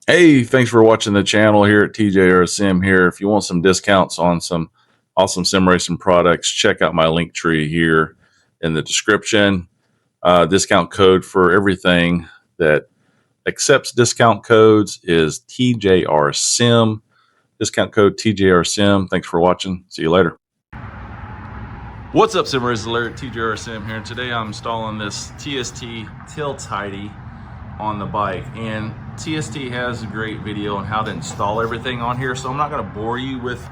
Hey, thanks for watching the channel here at TJR Sim here. If you want some discounts on some awesome sim racing products, check out my link tree here in the description. Discount code for everything that accepts discount codes is TJR Sim. Discount code TJR Sim. Thanks for watching. See you later. What's up, Sim Racers? Larry at TJR Sim here. And today I'm installing this TST tilt tidy on the bike, and TST has a great video on how to install everything on here, so I'm not going to bore you with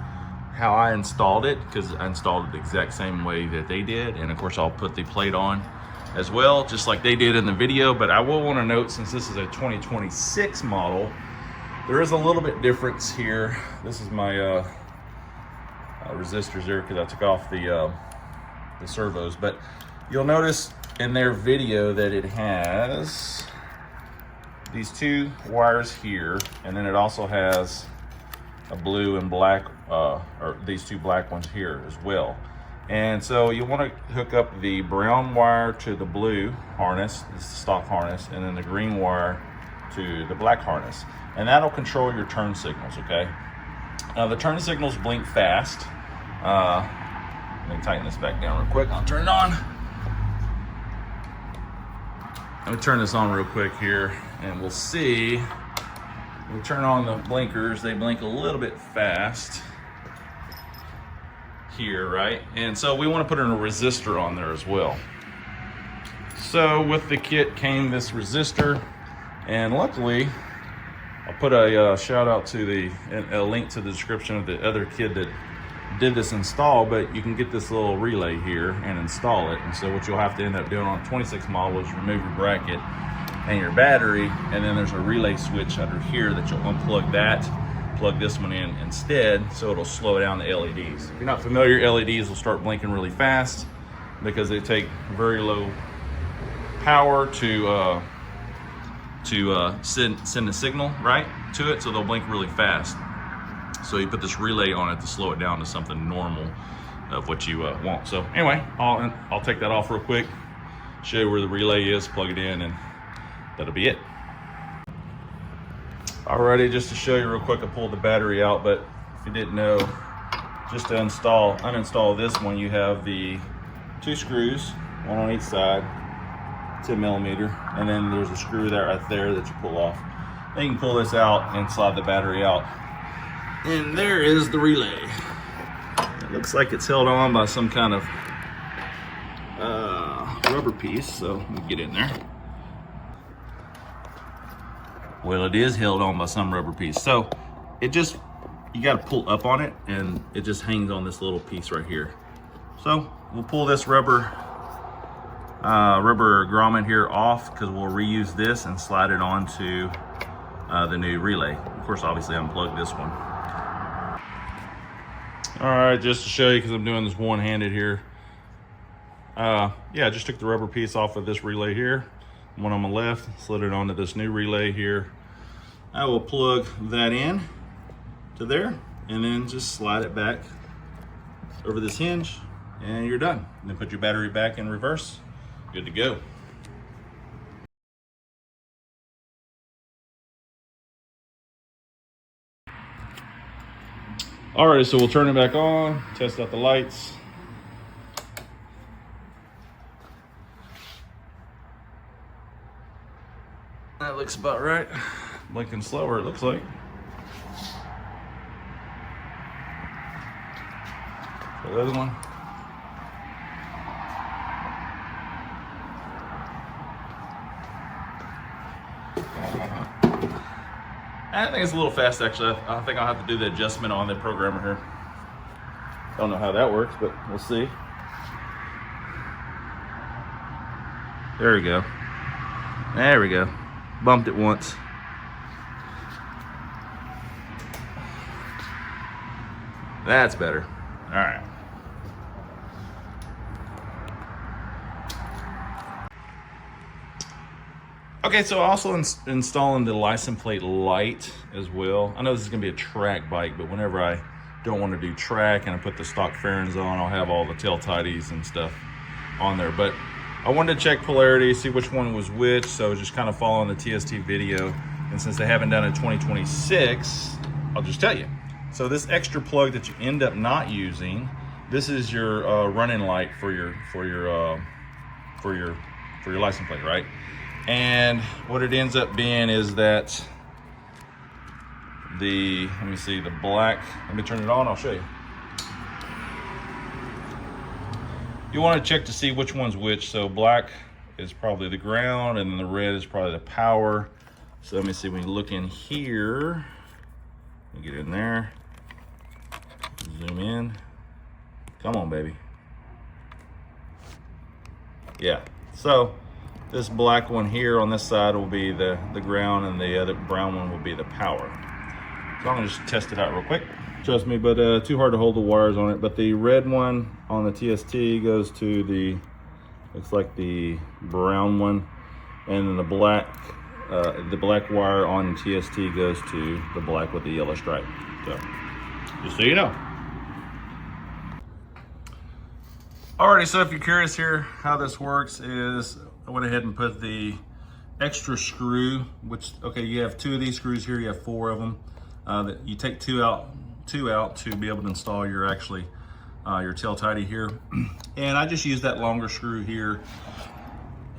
how I installed it because I installed it the exact same way that they did, and of course I'll put the plate on as well just like they did in the video. But I will want to note, since this is a 2026 model, there is a little bit difference here. This is my resistors there because I took off the servos, but you'll notice in their video that it has these two wires here, and then it also has a blue and black, or these two black ones here as well. And so you want to hook up the brown wire to the blue harness, this is the stock harness, and then the green wire to the black harness, and that'll control your turn signals. Okay, now the turn signals blink fast. Let me tighten this back down real quick. I'll turn it on. Let me turn this on real quick here, and we'll see. We'll turn on the blinkers. They blink a little bit fast here, right? And so we want to put in a resistor on there as well. So with the kit came this resistor, and luckily I'll put a shout out to a link to the description of the other kid that did this install, but you can get this little relay here and install it. And so what you'll have to end up doing on 26 model is remove your bracket and your battery, and then there's a relay switch under here that you'll unplug that, plug this one in instead, so it'll slow down the LEDs. If you're not familiar, LEDs will start blinking really fast because they take very low power to send a signal right to it, so they'll blink really fast. So you put this relay on it to slow it down to something normal of what you want. So anyway, I'll take that off real quick, show you where the relay is, plug it in, and that'll be it. Alrighty, just to show you real quick, I pulled the battery out, but if you didn't know, just to uninstall this one, you have the two screws, one on each side, 10 millimeter, and then there's a screw there right there that you pull off. Then you can pull this out and slide the battery out. And there is the relay. It looks like it's held on by some kind of rubber piece, so let me get in there. Well, it is held on by some rubber piece. So you got to pull up on it, and it just hangs on this little piece right here. So we'll pull this rubber grommet here off, because we'll reuse this and slide it onto the new relay. Of course, obviously unplug this one. All right, just to show you, because I'm doing this one-handed here. Yeah, I just took the rubber piece off of this relay here, one on my left, slid it onto this new relay here. I will plug that in to there, and then just slide it back over this hinge, and you're done. And then put your battery back in reverse, good to go. All right, so we'll turn it back on, test out the lights. That looks about right. Blinking slower, it looks like. So the other one. I think it's a little fast, actually. I think I'll have to do the adjustment on the programmer here. Don't know how that works, but we'll see. There we go. There we go. Bumped it once. That's better. All right. Okay, so also installing the license plate light as well. I know this is gonna be a track bike, but whenever I don't want to do track and I put the stock fairings on, I'll have all the tail tidies and stuff on there. But I wanted to check polarity, see which one was which, so just kind of following the TST video. And since they haven't done a 2026, I'll just tell you. So this extra plug that you end up not using, this is your running light for your license plate, right? And what it ends up being is that let me see, the black, let me turn it on, I'll show you. You want to check to see which one's which. So black is probably the ground, and then the red is probably the power. So let me see, when you look in here, let me get in there, zoom in. Come on, baby. Yeah, so this black one here on this side will be the ground, and the other brown one will be the power. So I'm gonna just test it out real quick. Trust me, but too hard to hold the wires on it. But the red one on the TST goes to the, looks like the brown one, and then the black wire on the TST goes to the black with the yellow stripe. So, just so you know. Alrighty, so if you're curious here, how this works is I went ahead and put the extra screw, which, okay, you have 2 of these screws here, you have 4 of them. That you take two out to be able to install your your tail tidy here. And I just use that longer screw here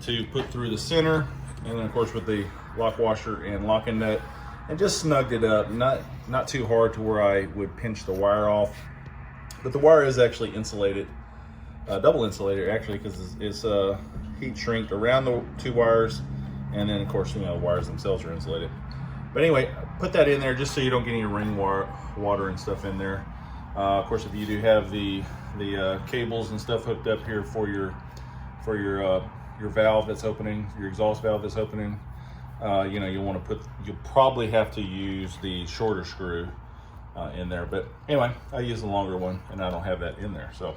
to put through the center, and then of course with the lock washer and locking nut, and just snugged it up, not too hard to where I would pinch the wire off. But the wire is actually insulated, double insulated actually, because it's heat shrinked around the 2 wires, and then of course, you know, the wires themselves are insulated. But anyway, put that in there just so you don't get any water and stuff in there. Of course, if you do have the cables and stuff hooked up here for your valve that's opening, your exhaust valve that's opening, you know, you'll probably have to use the shorter screw in there. But anyway, I use the longer one, and I don't have that in there. So,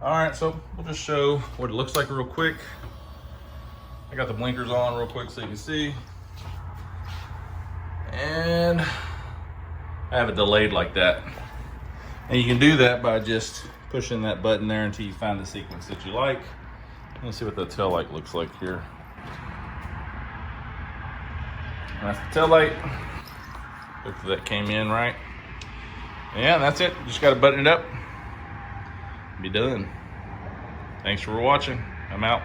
all right, so we'll just show what it looks like real quick. I got the blinkers on real quick so you can see. And I have it delayed like that. And you can do that by just pushing that button there until you find the sequence that you like. Let's see what the tail light looks like here. That's the tail light. Hopefully that came in right. Yeah, that's it. Just got to button it up. Be done. Thanks for watching. I'm out.